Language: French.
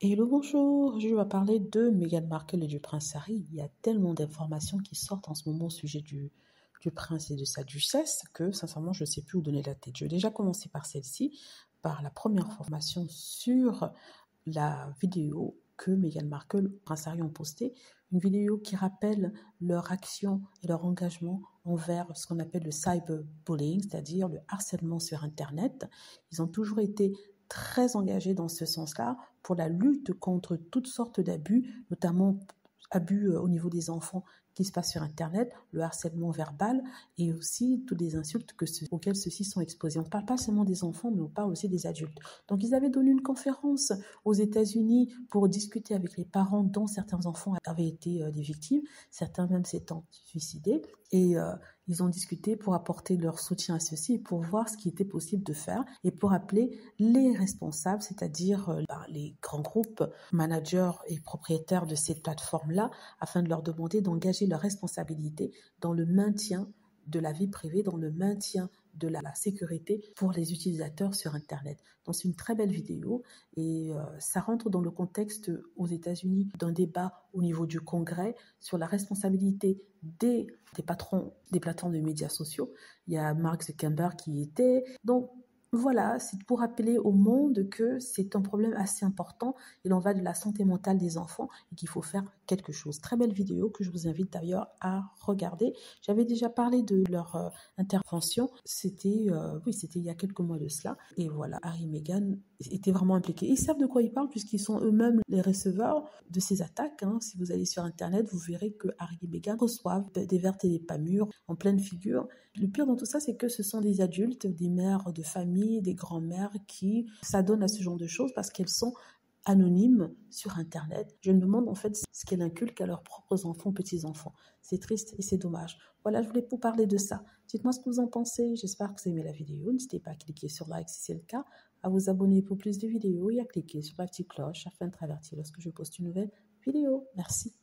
Hello, bonjour. Aujourd'hui, on va parler de Meghan Markle et du prince Harry. Il y a tellement d'informations qui sortent en ce moment au sujet du prince et de sa duchesse que, sincèrement, je ne sais plus où donner la tête. Je vais déjà commencer par celle-ci, par la première information sur la vidéo que Meghan Markle et prince Harry ont postée. Une vidéo qui rappelle leur action et leur engagement envers ce qu'on appelle le cyberbullying, c'est-à-dire le harcèlement sur Internet. Ils ont toujours été très engagés dans ce sens-là pour la lutte contre toutes sortes d'abus, notamment abus au niveau des enfants qui se passent sur Internet, le harcèlement verbal et aussi toutes les insultes auxquelles ceux-ci sont exposés. On ne parle pas seulement des enfants, mais on parle aussi des adultes. Donc, ils avaient donné une conférence aux États-Unis pour discuter avec les parents dont certains enfants avaient été des victimes, certains même s'étant suicidés. Et ils ont discuté pour apporter leur soutien à ceux-ci et pour voir ce qui était possible de faire et pour appeler les responsables, c'est-à-dire les grands groupes, managers et propriétaires de ces plateformes-là, afin de leur demander d'engager leurs responsabilités dans le maintien de la vie privée, dans le maintien de la sécurité pour les utilisateurs sur Internet. Donc c'est une très belle vidéo et ça rentre dans le contexte aux États-Unis d'un débat au niveau du Congrès sur la responsabilité des patrons des plateformes de médias sociaux. Il y a Mark Zuckerberg qui y était. Donc voilà, c'est pour rappeler au monde que c'est un problème assez important. Il en va de la santé mentale des enfants et qu'il faut faire quelque chose. Très belle vidéo que je vous invite d'ailleurs à regarder. J'avais déjà parlé de leur intervention. C'était il y a quelques mois de cela. Et voilà, Harry et Meghan étaient vraiment impliqués. Ils savent de quoi ils parlent puisqu'ils sont eux-mêmes les receveurs de ces attaques. Si vous allez sur Internet, vous verrez que Harry et Meghan reçoivent des vertes et des pas mûres en pleine figure. Le pire dans tout ça, c'est que ce sont des adultes, des mères de famille, des grands-mères qui s'adonnent à ce genre de choses parce qu'elles sont anonymes sur Internet. Je me demande en fait ce qu'elles inculquent à leurs propres enfants, petits-enfants. C'est triste et c'est dommage. Voilà, je voulais vous parler de ça. Dites-moi ce que vous en pensez. J'espère que vous aimez la vidéo. N'hésitez pas à cliquer sur like si c'est le cas, à vous abonner pour plus de vidéos et à cliquer sur la petite cloche afin d'être averti lorsque je poste une nouvelle vidéo. Merci.